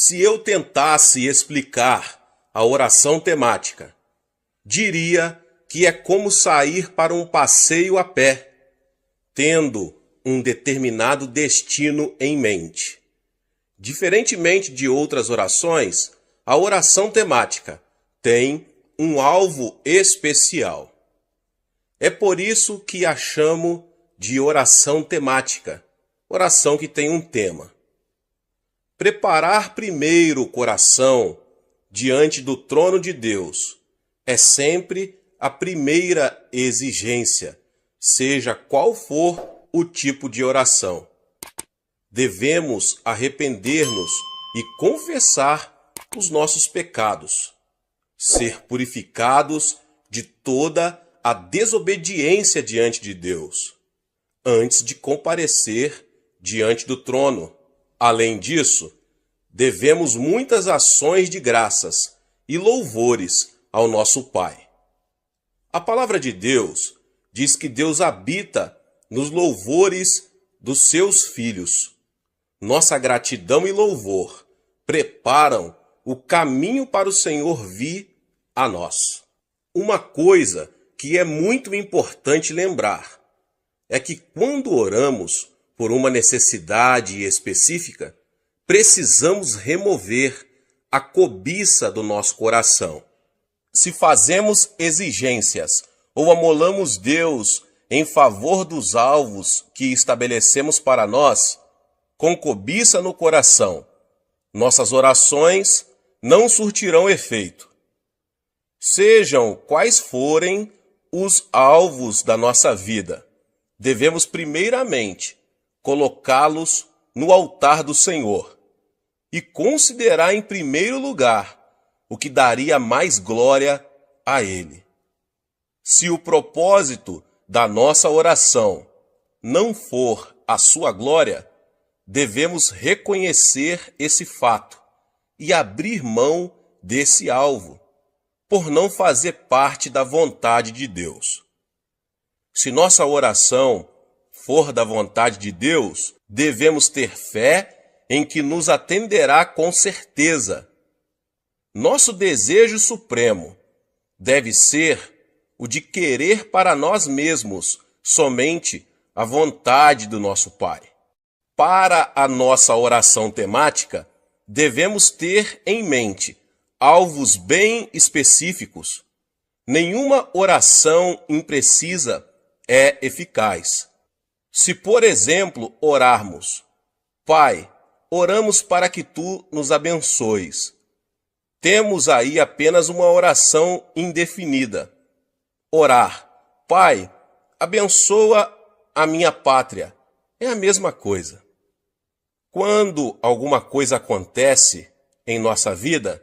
Se eu tentasse explicar a oração temática, diria que é como sair para um passeio a pé, tendo um determinado destino em mente. Diferentemente de outras orações, a oração temática tem um alvo especial. É por isso que a chamo de oração temática, oração que tem um tema. Preparar primeiro o coração diante do trono de Deus é sempre a primeira exigência, seja qual for o tipo de oração. Devemos arrepender-nos e confessar os nossos pecados, ser purificados de toda a desobediência diante de Deus, antes de comparecer diante do trono. Além disso, devemos muitas ações de graças e louvores ao nosso Pai. A palavra de Deus diz que Deus habita nos louvores dos seus filhos. Nossa gratidão e louvor preparam o caminho para o Senhor vir a nós. Uma coisa que é muito importante lembrar é que quando oramos por uma necessidade específica, precisamos remover a cobiça do nosso coração. Se fazemos exigências ou amolamos Deus em favor dos alvos que estabelecemos para nós, com cobiça no coração, nossas orações não surtirão efeito. Sejam quais forem os alvos da nossa vida, devemos primeiramente colocá-los no altar do Senhor e considerar em primeiro lugar o que daria mais glória a Ele. Se o propósito da nossa oração não for a sua glória, devemos reconhecer esse fato e abrir mão desse alvo, por não fazer parte da vontade de Deus. Se nossa oração for da vontade de Deus, devemos ter fé em que nos atenderá com certeza. Nosso desejo supremo deve ser o de querer para nós mesmos somente a vontade do nosso Pai. Para a nossa oração temática, devemos ter em mente alvos bem específicos. Nenhuma oração imprecisa é eficaz. Se, por exemplo, orarmos: Pai, oramos para que Tu nos abençoes, temos aí apenas uma oração indefinida. Orar: Pai, abençoa a minha pátria, é a mesma coisa. Quando alguma coisa acontece em nossa vida,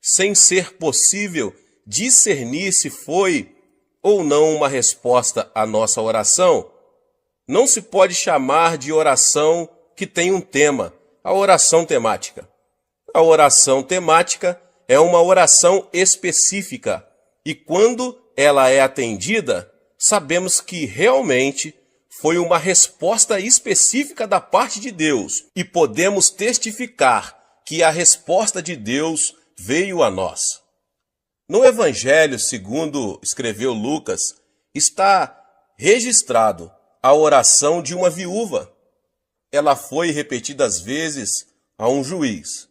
sem ser possível discernir se foi ou não uma resposta à nossa oração, não se pode chamar de oração que tem um tema, a oração temática. A oração temática é uma oração específica e quando ela é atendida, sabemos que realmente foi uma resposta específica da parte de Deus e podemos testificar que a resposta de Deus veio a nós. No Evangelho, segundo escreveu Lucas, está registrado a oração de uma viúva. Ela foi repetidas vezes a um juiz.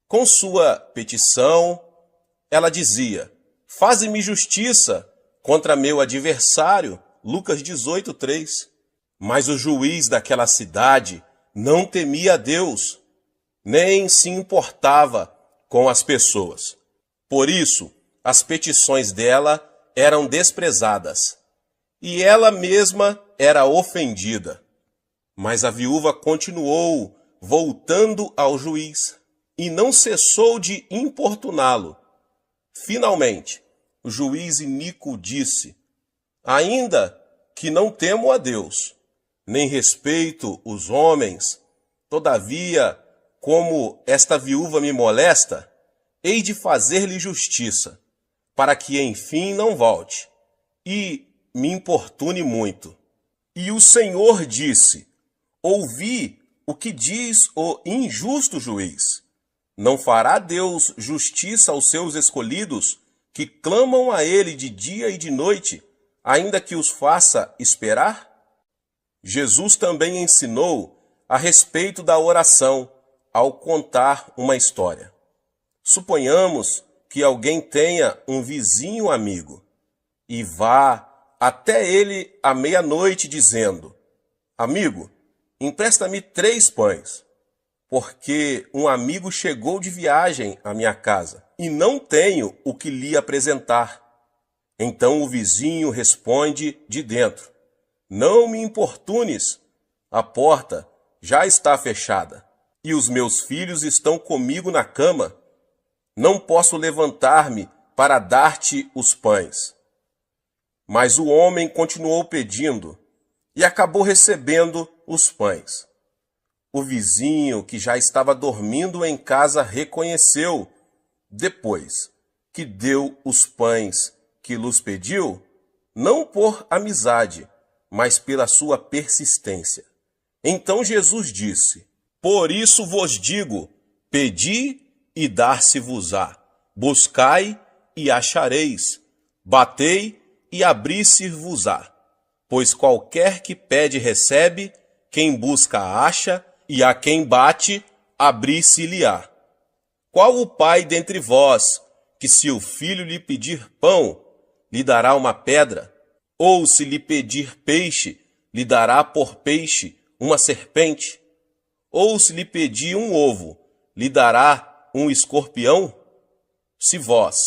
Com sua petição, ela dizia: Faze-me justiça contra meu adversário. Lucas 18:3. Mas o juiz daquela cidade não temia a Deus, nem se importava com as pessoas. Por isso, as petições dela eram desprezadas, e ela mesma era ofendida. Mas a viúva continuou voltando ao juiz, e não cessou de importuná-lo. Finalmente, o juiz iníquo disse: Ainda que não temo a Deus, nem respeito os homens, todavia, como esta viúva me molesta, hei de fazer-lhe justiça, para que enfim não volte, e me importune muito. E o Senhor disse: Ouvi o que diz o injusto juiz. Não fará Deus justiça aos seus escolhidos, que clamam a Ele de dia e de noite, ainda que os faça esperar? Jesus também ensinou a respeito da oração ao contar uma história. Suponhamos que alguém tenha um vizinho amigo e vá até ele à meia-noite dizendo: Amigo, empresta-me 3 pães, porque um amigo chegou de viagem à minha casa e não tenho o que lhe apresentar. Então o vizinho responde de dentro: Não me importunes, a porta já está fechada e os meus filhos estão comigo na cama. Não posso levantar-me para dar-te os pães. Mas o homem continuou pedindo e acabou recebendo os pães. O vizinho, que já estava dormindo em casa, reconheceu, depois que deu os pães que lhes pediu, não por amizade, mas pela sua persistência. Então Jesus disse: Por isso vos digo, pedi e dar-se-vos-á, buscai e achareis, batei e abrir-se-vos-á. Pois qualquer que pede recebe, quem busca acha, e a quem bate, abrir-se-lhe-á. Qual o pai dentre vós, que se o filho lhe pedir pão, lhe dará uma pedra? Ou se lhe pedir peixe, lhe dará por peixe uma serpente? Ou se lhe pedir um ovo, lhe dará um escorpião? Se vós,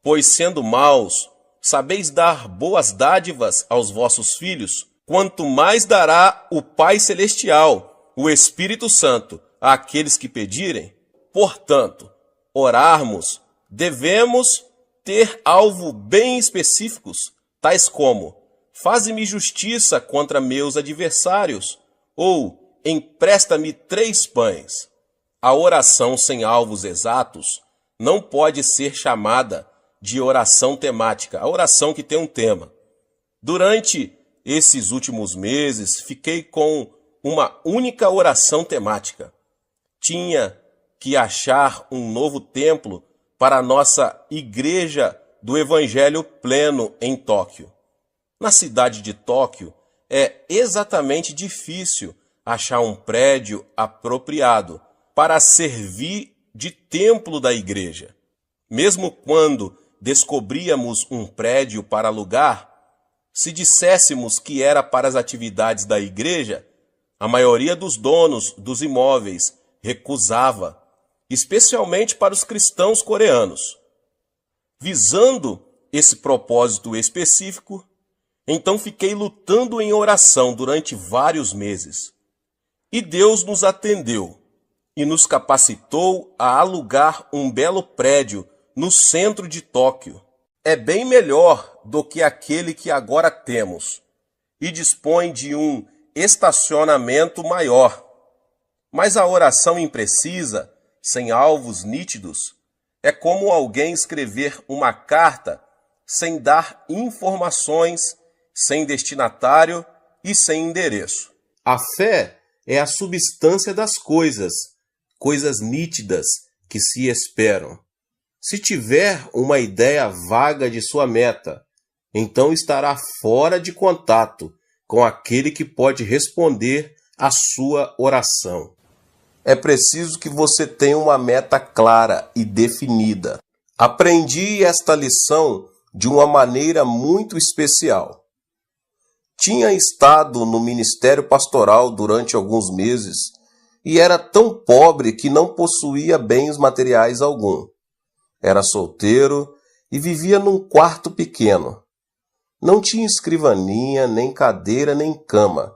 pois sendo maus, sabeis dar boas dádivas aos vossos filhos, quanto mais dará o Pai Celestial, o Espírito Santo, àqueles que pedirem? Portanto, orarmos, devemos ter alvo bem específicos, tais como: faze-me justiça contra meus adversários, ou empresta-me 3 pães. A oração sem alvos exatos não pode ser chamada de oração temática, a oração que tem um tema. Durante esses últimos meses, fiquei com uma única oração temática. Tinha que achar um novo templo para a nossa Igreja do Evangelho Pleno em Tóquio. Na cidade de Tóquio, é exatamente difícil achar um prédio apropriado para servir de templo da igreja. Mesmo quando descobríamos um prédio para alugar, se disséssemos que era para as atividades da igreja, a maioria dos donos dos imóveis recusava, especialmente para os cristãos coreanos. Visando esse propósito específico, então fiquei lutando em oração durante vários meses. E Deus nos atendeu e nos capacitou a alugar um belo prédio no centro de Tóquio. É bem melhor do que aquele que agora temos e dispõe de um estacionamento maior. Mas a oração imprecisa, sem alvos nítidos, é como alguém escrever uma carta sem dar informações, sem destinatário e sem endereço. A fé é a substância das coisas, coisas nítidas que se esperam. Se tiver uma ideia vaga de sua meta, então estará fora de contato com aquele que pode responder à sua oração. É preciso que você tenha uma meta clara e definida. Aprendi esta lição de uma maneira muito especial. Tinha estado no ministério pastoral durante alguns meses e era tão pobre que não possuía bens materiais algum. Era solteiro e vivia num quarto pequeno. Não tinha escrivaninha, nem cadeira, nem cama.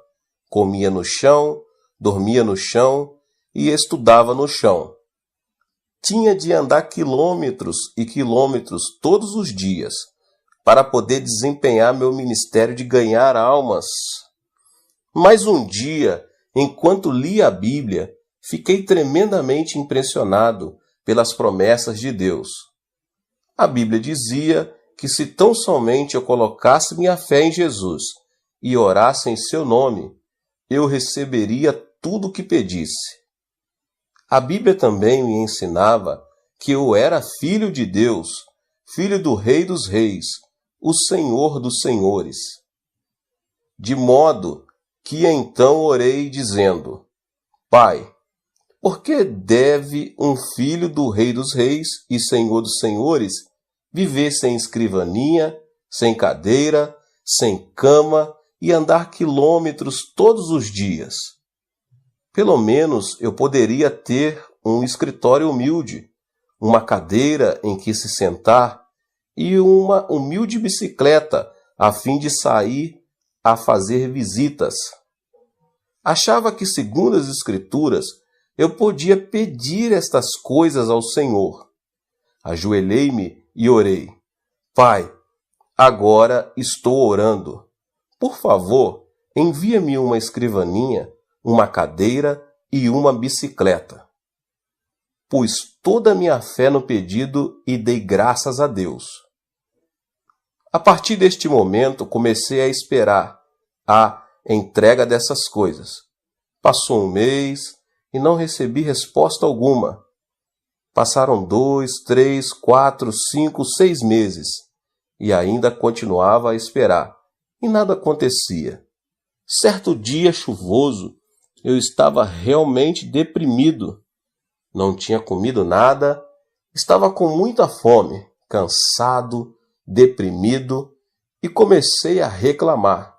Comia no chão, dormia no chão e estudava no chão. Tinha de andar quilômetros e quilômetros todos os dias para poder desempenhar meu ministério de ganhar almas. Mas um dia, enquanto lia a Bíblia, fiquei tremendamente impressionado pelas promessas de Deus. A Bíblia dizia que se tão somente eu colocasse minha fé em Jesus e orasse em seu nome, eu receberia tudo o que pedisse. A Bíblia também me ensinava que eu era filho de Deus, filho do Rei dos Reis, o Senhor dos Senhores. De modo que então orei dizendo: Pai, por que deve um filho do Rei dos Reis e Senhor dos Senhores viver sem escrivaninha, sem cadeira, sem cama e andar quilômetros todos os dias? Pelo menos eu poderia ter um escritório humilde, uma cadeira em que se sentar e uma humilde bicicleta a fim de sair a fazer visitas. Achava que, segundo as Escrituras, eu podia pedir estas coisas ao Senhor. Ajoelhei-me e orei: Pai, agora estou orando. Por favor, envia-me uma escrivaninha, uma cadeira e uma bicicleta. Pus toda a minha fé no pedido e dei graças a Deus. A partir deste momento, comecei a esperar a entrega dessas coisas. Passou um mês e não recebi resposta alguma. Passaram 2, 3, 4, 5, 6 meses e ainda continuava a esperar e nada acontecia. Certo dia chuvoso, eu estava realmente deprimido. Não tinha comido nada, estava com muita fome, cansado, deprimido e comecei a reclamar.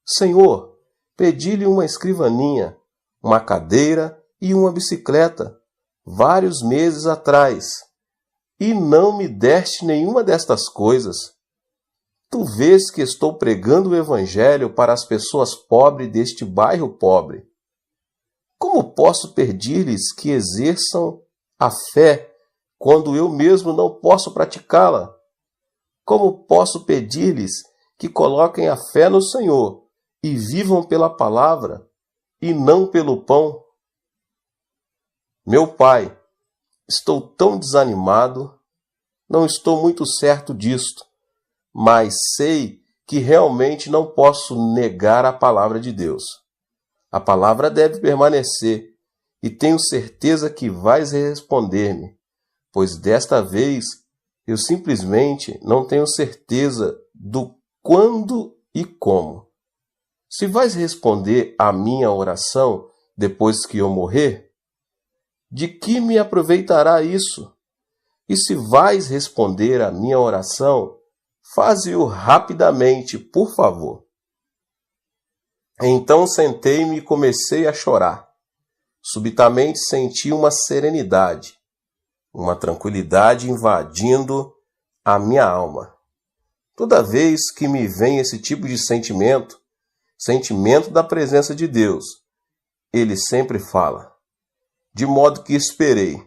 Senhor, pedi-lhe uma escrivaninha, uma cadeira e uma bicicleta vários meses atrás e não me deste nenhuma destas coisas. Tu vês que estou pregando o Evangelho para as pessoas pobres deste bairro pobre. Como posso pedir-lhes que exerçam a fé quando eu mesmo não posso praticá-la? Como posso pedir-lhes que coloquem a fé no Senhor e vivam pela palavra e não pelo pão? Meu Pai, estou tão desanimado, não estou muito certo disto, mas sei que realmente não posso negar a palavra de Deus. A palavra deve permanecer e tenho certeza que vais responder-me, pois desta vez eu simplesmente não tenho certeza do quando e como. Se vais responder à minha oração depois que eu morrer, de que me aproveitará isso? E se vais responder à minha oração, faze-o rapidamente, por favor. Então sentei-me e comecei a chorar. Subitamente senti uma serenidade, uma tranquilidade invadindo a minha alma. Toda vez que me vem esse tipo de sentimento, sentimento da presença de Deus, ele sempre fala, de modo que esperei.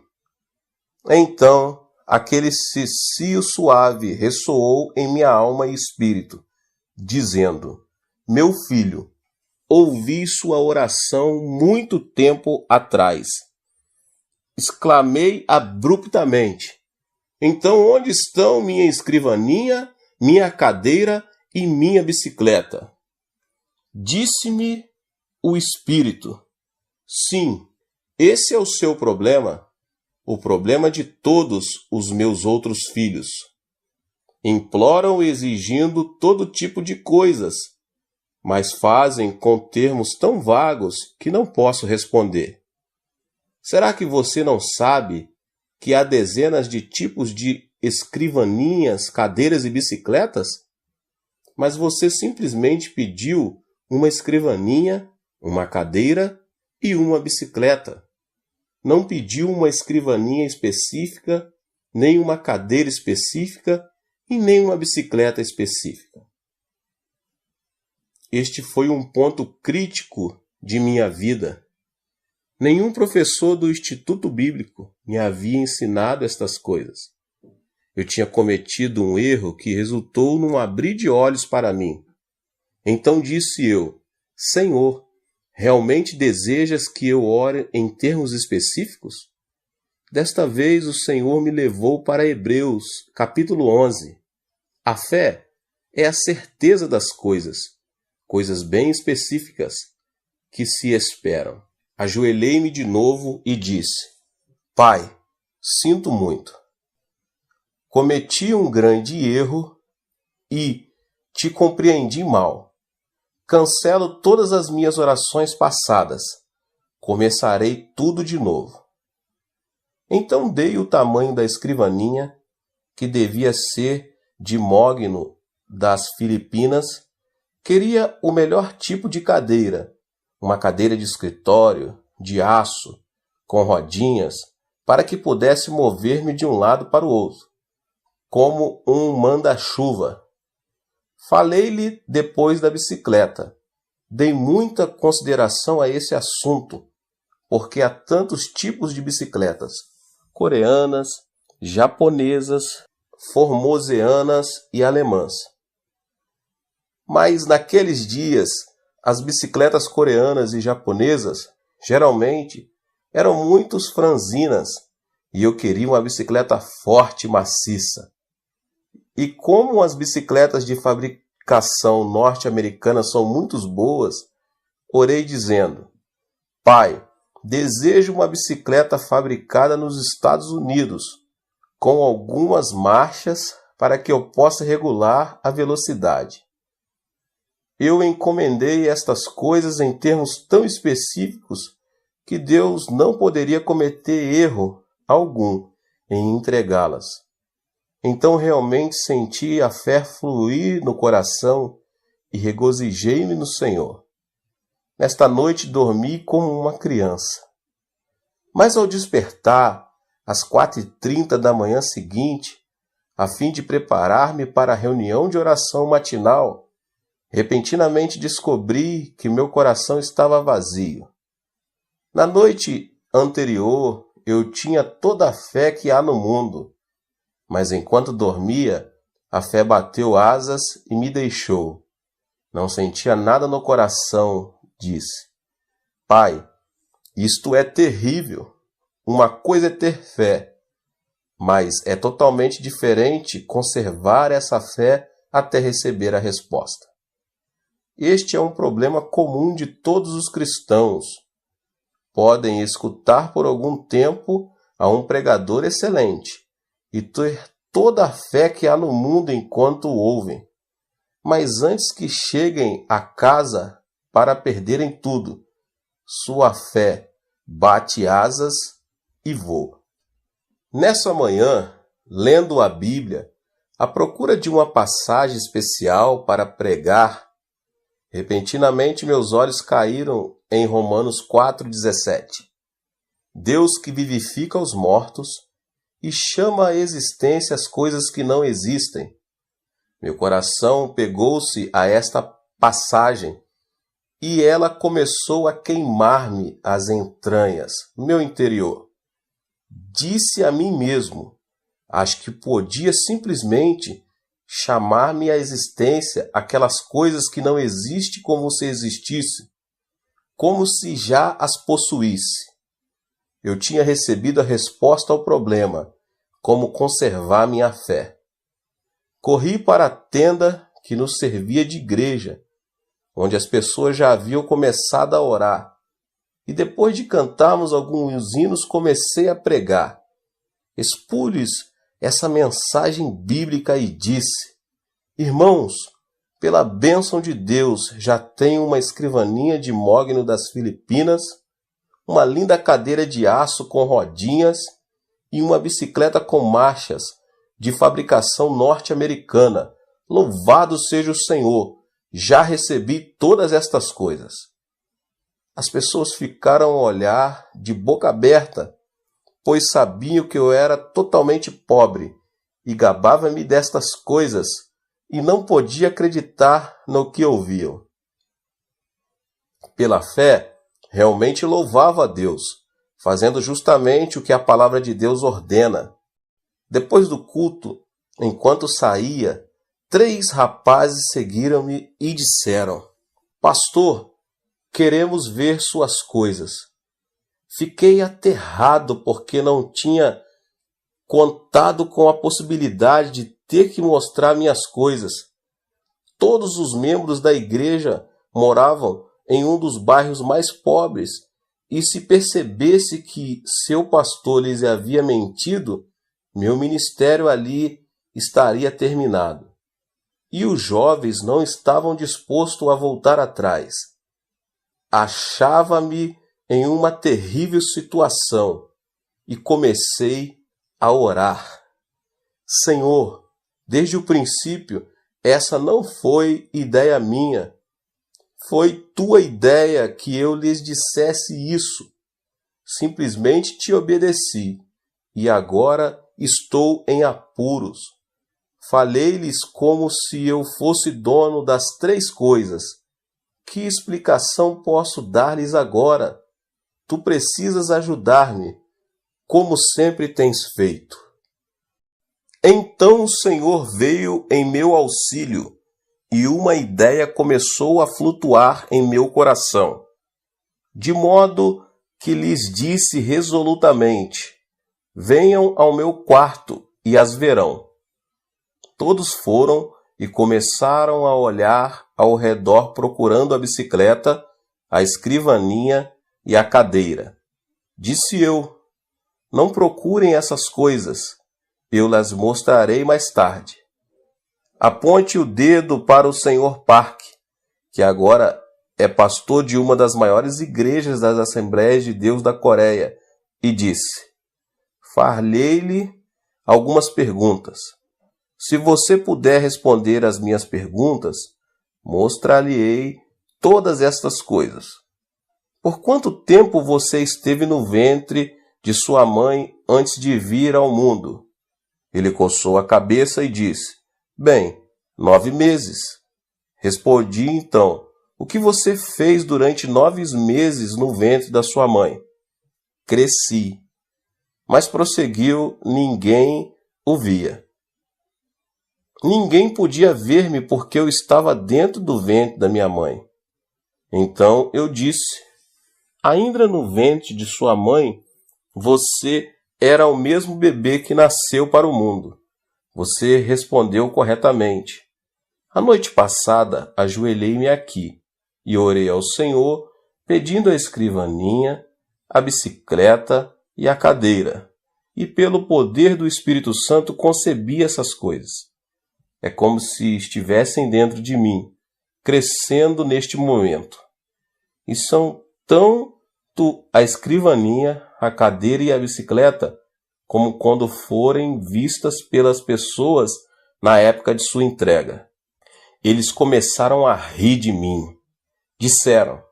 Então, aquele cicio suave ressoou em minha alma e espírito, dizendo: Meu filho, ouvi sua oração muito tempo atrás. Exclamei abruptamente: Então onde estão minha escrivaninha, minha cadeira e minha bicicleta? Disse-me o Espírito: Sim, esse é o seu problema, o problema de todos os meus outros filhos. Imploram exigindo todo tipo de coisas, mas fazem com termos tão vagos que não posso responder. Será que você não sabe que há dezenas de tipos de escrivaninhas, cadeiras e bicicletas? Mas você simplesmente pediu uma escrivaninha, uma cadeira e uma bicicleta. Não pediu uma escrivaninha específica, nem uma cadeira específica e nem uma bicicleta específica. Este foi um ponto crítico de minha vida. Nenhum professor do Instituto Bíblico me havia ensinado estas coisas. Eu tinha cometido um erro que resultou num abrir de olhos para mim. Então disse eu: Senhor, realmente desejas que eu ore em termos específicos? Desta vez o Senhor me levou para Hebreus, capítulo 11. A fé é a certeza das coisas bem específicas que se esperam, ajoelhei-me de novo e disse: Pai, sinto muito. Cometi um grande erro e te compreendi mal. Cancelo todas as minhas orações passadas. Começarei tudo de novo. Então dei o tamanho da escrivaninha, que devia ser de mogno das Filipinas. Queria o melhor tipo de cadeira, uma cadeira de escritório, de aço, com rodinhas, para que pudesse mover-me de um lado para o outro, como um manda-chuva. Falei-lhe depois da bicicleta. Dei muita consideração a esse assunto, porque há tantos tipos de bicicletas: coreanas, japonesas, formoseanas e alemãs. Mas naqueles dias, as bicicletas coreanas e japonesas, geralmente, eram muito franzinas, e eu queria uma bicicleta forte e maciça. E como as bicicletas de fabricação norte-americana são muito boas, orei dizendo: Pai, desejo uma bicicleta fabricada nos Estados Unidos, com algumas marchas para que eu possa regular a velocidade. Eu encomendei estas coisas em termos tão específicos que Deus não poderia cometer erro algum em entregá-las. Então realmente senti a fé fluir no coração e regozijei-me no Senhor. Nesta noite dormi como uma criança. Mas ao despertar, às 4h30 da manhã seguinte, a fim de preparar-me para a reunião de oração matinal, repentinamente descobri que meu coração estava vazio. Na noite anterior, eu tinha toda a fé que há no mundo, mas enquanto dormia, a fé bateu asas e me deixou. Não sentia nada no coração, disse. Pai, isto é terrível. Uma coisa é ter fé, mas é totalmente diferente conservar essa fé até receber a resposta. Este é um problema comum de todos os cristãos. Podem escutar por algum tempo a um pregador excelente e ter toda a fé que há no mundo enquanto o ouvem. Mas antes que cheguem a casa para perderem tudo, sua fé bate asas e voa. Nessa manhã, lendo a Bíblia, à procura de uma passagem especial para pregar, repentinamente meus olhos caíram em Romanos 4,17. Deus que vivifica os mortos e chama à existência as coisas que não existem. Meu coração pegou-se a esta passagem e ela começou a queimar-me as entranhas, meu interior. Disse a mim mesmo, acho que podia simplesmente chamar-me à existência aquelas coisas que não existem como se existisse, como se já as possuísse. Eu tinha recebido a resposta ao problema, como conservar minha fé. Corri para a tenda que nos servia de igreja, onde as pessoas já haviam começado a orar, e depois de cantarmos alguns hinos comecei a pregar. Expus-lhes essa mensagem bíblica e disse: Irmãos, pela bênção de Deus, já tenho uma escrivaninha de mogno das Filipinas, uma linda cadeira de aço com rodinhas e uma bicicleta com marchas de fabricação norte-americana. Louvado seja o Senhor! Já recebi todas estas coisas. As pessoas ficaram a olhar de boca aberta, pois sabiam que eu era totalmente pobre e gabava-me destas coisas e não podia acreditar no que ouviam. Pela fé, realmente louvava a Deus, fazendo justamente o que a palavra de Deus ordena. Depois do culto, enquanto saía, 3 rapazes seguiram-me e disseram: Pastor, queremos ver suas coisas. Fiquei aterrado porque não tinha contado com a possibilidade de ter que mostrar minhas coisas. Todos os membros da igreja moravam em um dos bairros mais pobres e se percebesse que seu pastor lhes havia mentido, meu ministério ali estaria terminado. E os jovens não estavam dispostos a voltar atrás. Achava-me em uma terrível situação e comecei a orar. Senhor, desde o princípio, essa não foi ideia minha. Foi tua ideia que eu lhes dissesse isso. Simplesmente te obedeci e agora estou em apuros. Falei-lhes como se eu fosse dono das três coisas. Que explicação posso dar-lhes agora? Tu precisas ajudar-me, como sempre tens feito. Então o Senhor veio em meu auxílio, e uma ideia começou a flutuar em meu coração, de modo que lhes disse resolutamente: venham ao meu quarto e as verão. Todos foram e começaram a olhar ao redor procurando a bicicleta, a escrivaninha e a cadeira. Disse eu: não procurem essas coisas, eu las mostrarei mais tarde. Aponte o dedo para o Sr. Park, que agora é pastor de uma das maiores igrejas das Assembleias de Deus da Coreia, e disse: far-lhe algumas perguntas. Se você puder responder às minhas perguntas, mostrar-lhe-ei todas estas coisas. Por quanto tempo você esteve no ventre de sua mãe antes de vir ao mundo? Ele coçou a cabeça e disse: bem, 9 meses. Respondi então: o que você fez durante 9 meses no ventre da sua mãe? Cresci. Mas prosseguiu: ninguém o via. Ninguém podia ver-me porque eu estava dentro do ventre da minha mãe. Então eu disse: ainda no ventre de sua mãe, você era o mesmo bebê que nasceu para o mundo. Você respondeu corretamente. A noite passada, ajoelhei-me aqui e orei ao Senhor, pedindo a escrivaninha, a bicicleta e a cadeira. E pelo poder do Espírito Santo concebi essas coisas. É como se estivessem dentro de mim, crescendo neste momento. E são tanto a escrivaninha, a cadeira e a bicicleta, como quando forem vistas pelas pessoas na época de sua entrega. Eles começaram a rir de mim. Disseram: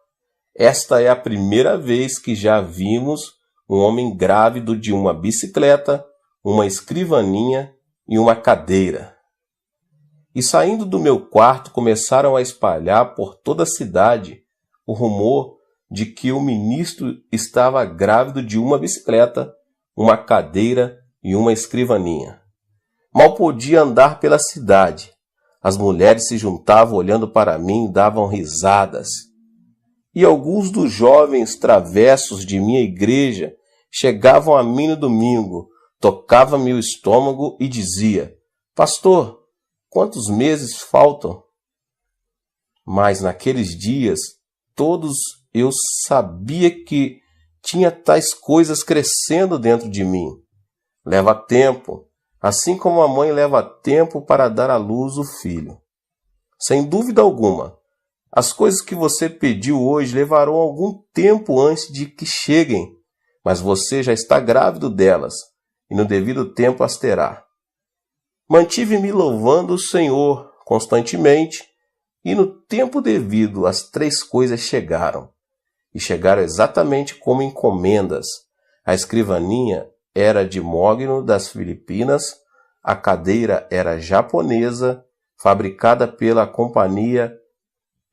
esta é a primeira vez que já vimos um homem grávido de uma bicicleta, uma escrivaninha e uma cadeira. E saindo do meu quarto começaram a espalhar por toda a cidade o rumor de que o ministro estava grávido de uma bicicleta, uma cadeira e uma escrivaninha. Mal podia andar pela cidade. As mulheres se juntavam olhando para mim e davam risadas. E alguns dos jovens travessos de minha igreja chegavam a mim no domingo, tocavam-me o estômago e dizia: pastor, quantos meses faltam? Mas naqueles dias, todos eu sabia que tinha tais coisas crescendo dentro de mim. Leva tempo, assim como a mãe leva tempo para dar à luz o filho. Sem dúvida alguma, as coisas que você pediu hoje levarão algum tempo antes de que cheguem, mas você já está grávido delas, e no devido tempo as terá. Mantive-me louvando o Senhor constantemente, e no tempo devido as 3 coisas chegaram. E chegaram exatamente como encomendas. A escrivaninha era de mogno das Filipinas, a cadeira era japonesa, fabricada pela companhia,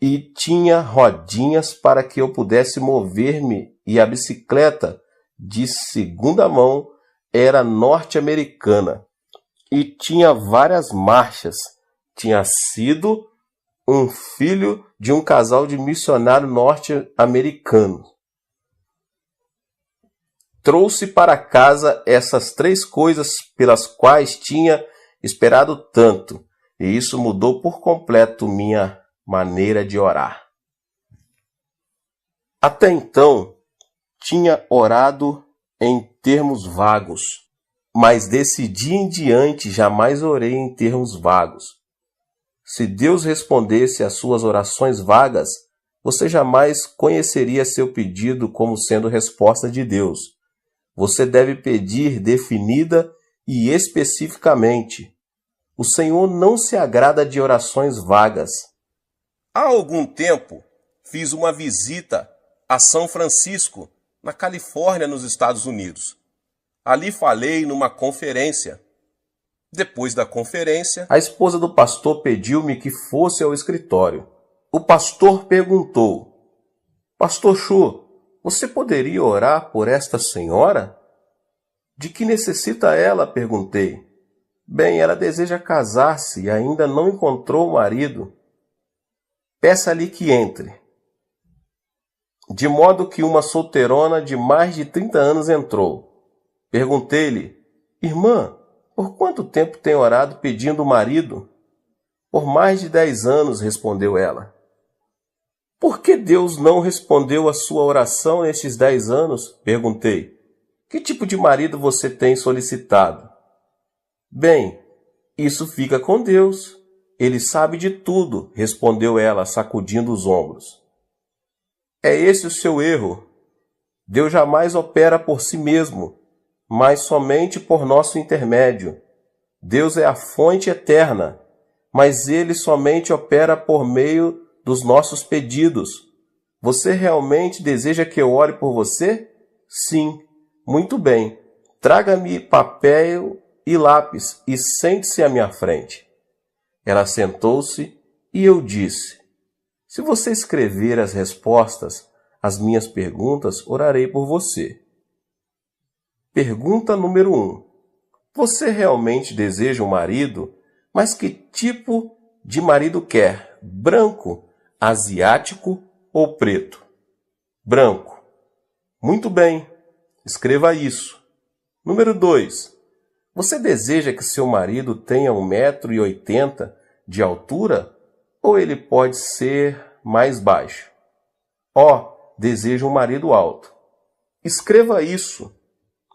e tinha rodinhas para que eu pudesse mover-me, e a bicicleta, de segunda mão, era norte-americana, e tinha várias marchas. Tinha sido um filho de um casal de missionário norte-americano. Trouxe para casa essas 3 coisas pelas quais tinha esperado tanto, e isso mudou por completo minha maneira de orar. Até então, tinha orado em termos vagos, mas desse dia em diante jamais orei em termos vagos. Se Deus respondesse às suas orações vagas, você jamais conheceria seu pedido como sendo resposta de Deus. Você deve pedir definida e especificamente. O Senhor não se agrada de orações vagas. Há algum tempo, fiz uma visita a São Francisco, na Califórnia, nos Estados Unidos. Ali falei numa conferência. Depois da conferência, a esposa do pastor pediu-me que fosse ao escritório. O pastor perguntou: Pastor Chu, você poderia orar por esta senhora? De que necessita ela? Perguntei. Bem, ela deseja casar-se e ainda não encontrou o marido. Peça-lhe que entre. De modo que uma solteirona de mais de 30 anos entrou. Perguntei-lhe: Irmã, por quanto tempo tem orado pedindo o marido? Por mais de 10 anos, respondeu ela. Por que Deus não respondeu a sua oração nestes 10 anos? Perguntei. Que tipo de marido você tem solicitado? Bem, isso fica com Deus. Ele sabe de tudo, respondeu ela, sacudindo os ombros. É esse o seu erro. Deus jamais opera por si mesmo, mas somente por nosso intermédio. Deus é a fonte eterna, mas Ele somente opera por meio dos nossos pedidos. Você realmente deseja que eu ore por você? Sim. Muito bem. Traga-me papel e lápis e sente-se à minha frente. Ela sentou-se e eu disse: Se você escrever as respostas às minhas perguntas, orarei por você. Pergunta número 1. Você realmente deseja um marido? Mas que tipo de marido quer? Branco, asiático ou preto? Branco. Muito bem. Escreva isso. Número 2. Você deseja que seu marido tenha 1,80 m de altura ou ele pode ser mais baixo? Deseja um marido alto. Escreva isso.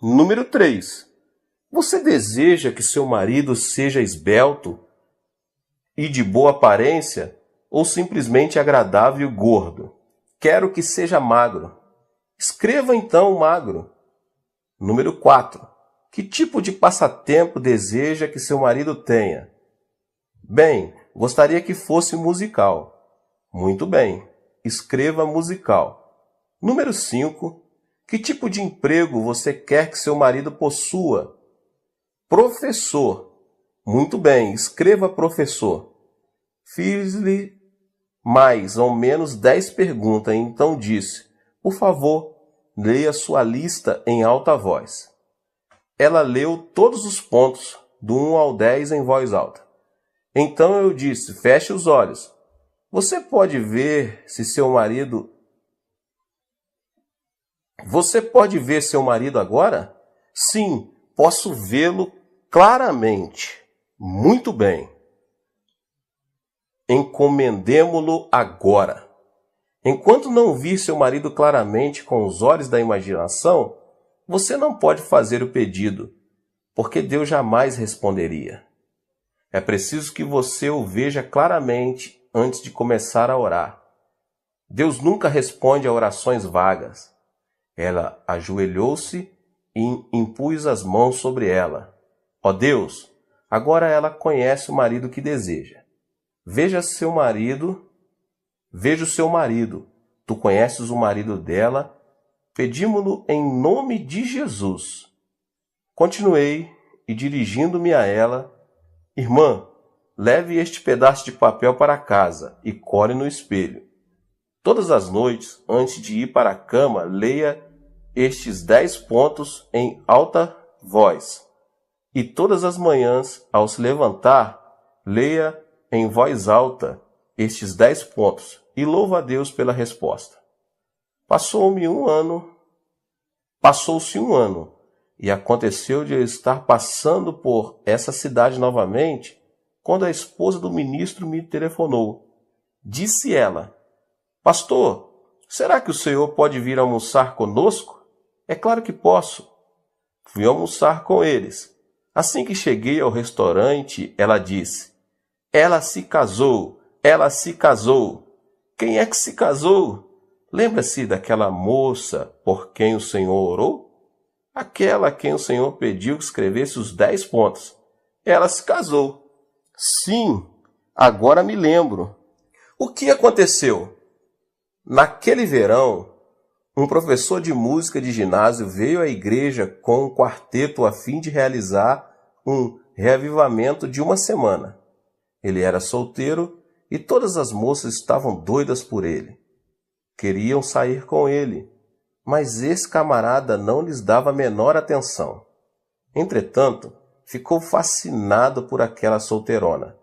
Número 3. Você deseja que seu marido seja esbelto e de boa aparência ou simplesmente agradável e gordo? Quero que seja magro. Escreva então magro. Número 4. Que tipo de passatempo deseja que seu marido tenha? Bem, gostaria que fosse musical. Muito bem. Escreva musical. Número 5. Que tipo de emprego você quer que seu marido possua? Professor. Muito bem. Escreva professor. Fiz-lhe mais ou menos 10 perguntas, então disse: Por favor, leia sua lista em alta voz. Ela leu todos os pontos, do 1 ao 10 em voz alta. Então eu disse: Feche os olhos. Você pode ver seu marido agora? Sim, posso vê-lo claramente. Muito bem. Encomendemo-lo agora. Enquanto não vir seu marido claramente com os olhos da imaginação, você não pode fazer o pedido, porque Deus jamais responderia. É preciso que você o veja claramente antes de começar a orar. Deus nunca responde a orações vagas. Ela ajoelhou-se e impus as mãos sobre ela. Ó Deus, agora ela conhece o marido que deseja. Veja o seu marido. Tu conheces o marido dela. Pedimo-lo em nome de Jesus. Continuei e, dirigindo-me a ela: Irmã, leve este pedaço de papel para casa e cole no espelho. Todas as noites, antes de ir para a cama, leia estes 10 pontos em alta voz. E todas as manhãs, ao se levantar, leia em voz alta estes 10 pontos e louva a Deus pela resposta. Passou-se um ano, e aconteceu de eu estar passando por essa cidade novamente, quando a esposa do ministro me telefonou. Disse ela: Pastor, será que o senhor pode vir almoçar conosco? É claro que posso. Fui almoçar com eles. Assim que cheguei ao restaurante, ela disse: ela se casou, ela se casou. Quem é que se casou? Lembra-se daquela moça por quem o Senhor orou? Aquela a quem o Senhor pediu que escrevesse os 10 pontos. Ela se casou. Sim, agora me lembro. O que aconteceu? Naquele verão, um professor de música de ginásio veio à igreja com um quarteto a fim de realizar um reavivamento de uma semana. Ele era solteiro e todas as moças estavam doidas por ele. Queriam sair com ele, mas esse camarada não lhes dava a menor atenção. Entretanto, ficou fascinado por aquela solteirona.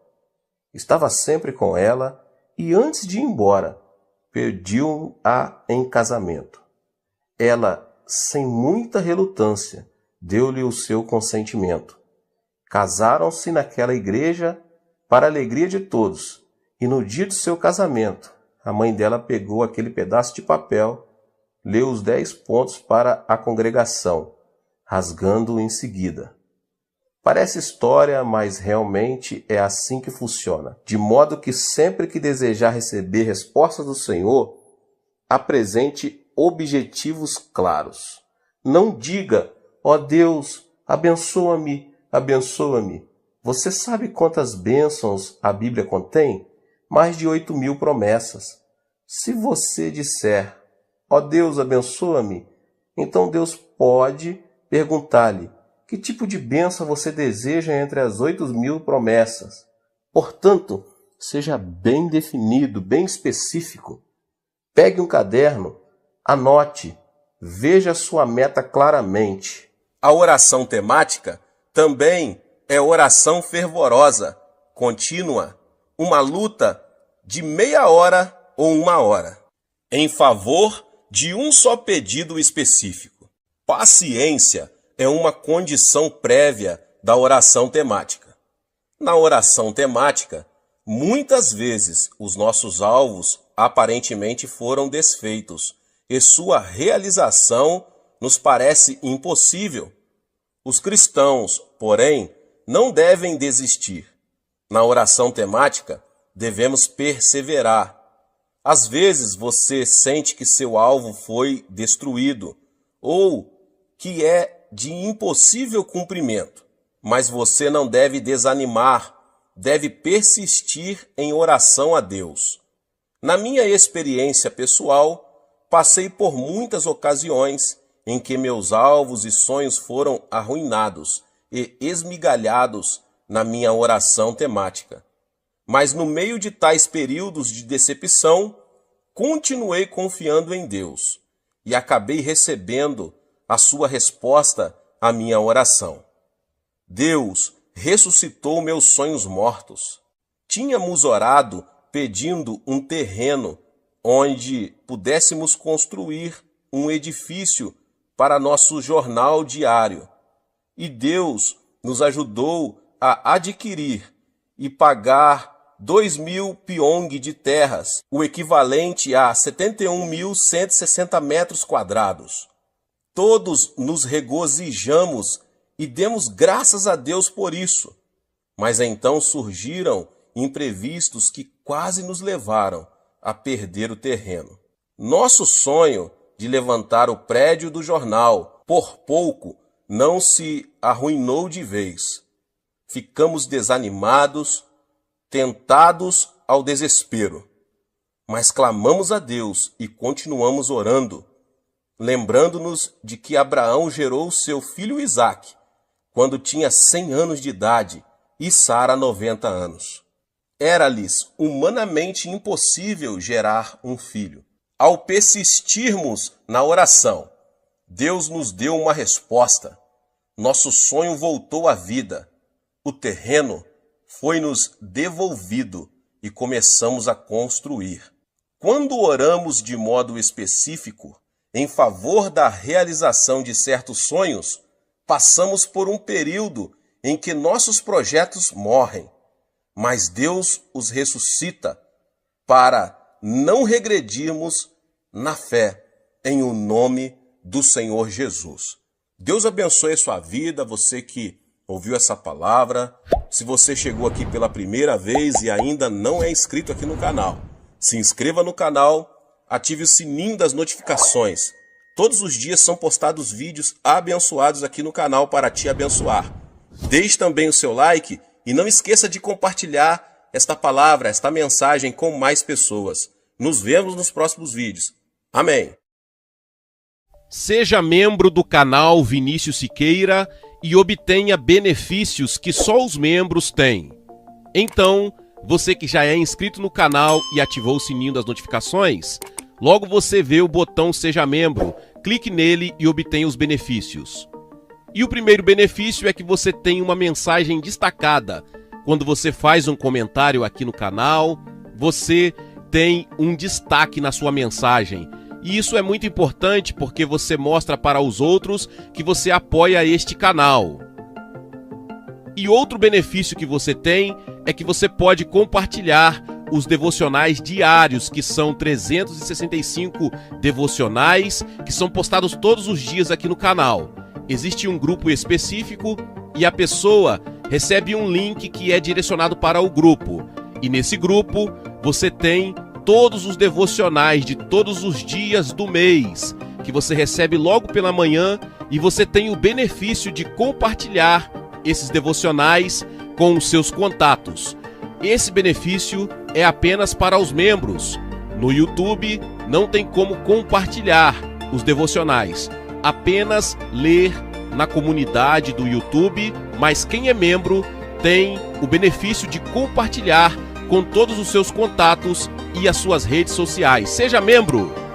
Estava sempre com ela e, antes de ir embora, pediu-a em casamento. Ela, sem muita relutância, deu-lhe o seu consentimento. Casaram-se naquela igreja para a alegria de todos, e no dia do seu casamento, a mãe dela pegou aquele pedaço de papel, leu os 10 pontos para a congregação, rasgando-o em seguida. Parece história, mas realmente é assim que funciona. De modo que sempre que desejar receber respostas do Senhor, apresente objetivos claros. Não diga: ó Deus, abençoa-me, abençoa-me. Você sabe quantas bênçãos a Bíblia contém? Mais de 8.000 promessas. Se você disser: ó Deus, abençoa-me, então Deus pode perguntar-lhe: que tipo de bênção você deseja entre as 8.000 promessas? Portanto, seja bem definido, bem específico. Pegue um caderno, anote, veja sua meta claramente. A oração temática também é oração fervorosa, contínua, uma luta de meia hora ou 1 hora, em favor de um só pedido específico. Paciência é uma condição prévia da oração temática. Na oração temática, muitas vezes os nossos alvos aparentemente foram desfeitos e sua realização nos parece impossível. Os cristãos, porém, não devem desistir. Na oração temática, devemos perseverar. Às vezes você sente que seu alvo foi destruído ou que é de impossível cumprimento, mas você não deve desanimar, deve persistir em oração a Deus. Na minha experiência pessoal, passei por muitas ocasiões em que meus alvos e sonhos foram arruinados e esmigalhados na minha oração temática. Mas no meio de tais períodos de decepção, continuei confiando em Deus e acabei recebendo a sua resposta à minha oração. Deus ressuscitou meus sonhos mortos. Tínhamos orado pedindo um terreno onde pudéssemos construir um edifício para nosso jornal diário. E Deus nos ajudou a adquirir e pagar 2.000 piong de terras, o equivalente a 71.160 metros quadrados. Todos nos regozijamos e demos graças a Deus por isso. Mas então surgiram imprevistos que quase nos levaram a perder o terreno. Nosso sonho de levantar o prédio do jornal, por pouco, não se arruinou de vez. Ficamos desanimados, tentados ao desespero. Mas clamamos a Deus e continuamos orando, lembrando-nos de que Abraão gerou seu filho Isaque quando tinha 100 anos de idade e Sara 90 anos. Era-lhes humanamente impossível gerar um filho. Ao persistirmos na oração, Deus nos deu uma resposta. Nosso sonho voltou à vida. O terreno foi-nos devolvido e começamos a construir. Quando oramos de modo específico em favor da realização de certos sonhos, passamos por um período em que nossos projetos morrem, mas Deus os ressuscita para não regredirmos na fé, em o nome do Senhor Jesus. Deus abençoe a sua vida, você que ouviu essa palavra. Se você chegou aqui pela primeira vez e ainda não é inscrito aqui no canal, se inscreva no canal, ative o sininho das notificações. Todos os dias são postados vídeos abençoados aqui no canal para te abençoar. Deixe também o seu like e não esqueça de compartilhar esta palavra, esta mensagem com mais pessoas. Nos vemos nos próximos vídeos. Amém. Seja membro do canal Vinícius Siqueira e obtenha benefícios que só os membros têm. Então, você que já é inscrito no canal e ativou o sininho das notificações, logo você vê o botão Seja Membro, clique nele e obtenha os benefícios. E o primeiro benefício é que você tem uma mensagem destacada. Quando você faz um comentário aqui no canal, você tem um destaque na sua mensagem. E isso é muito importante porque você mostra para os outros que você apoia este canal. E outro benefício que você tem é que você pode compartilhar os devocionais diários, que são 365 devocionais, que são postados todos os dias aqui no canal. Existe um grupo específico e a pessoa recebe um link que é direcionado para o grupo. E nesse grupo você tem todos os devocionais de todos os dias do mês, que você recebe logo pela manhã, e você tem o benefício de compartilhar esses devocionais com os seus contatos. Esse benefício é apenas para os membros. No YouTube não tem como compartilhar os devocionais, apenas ler na comunidade do YouTube, mas quem é membro tem o benefício de compartilhar com todos os seus contatos e as suas redes sociais. Seja membro!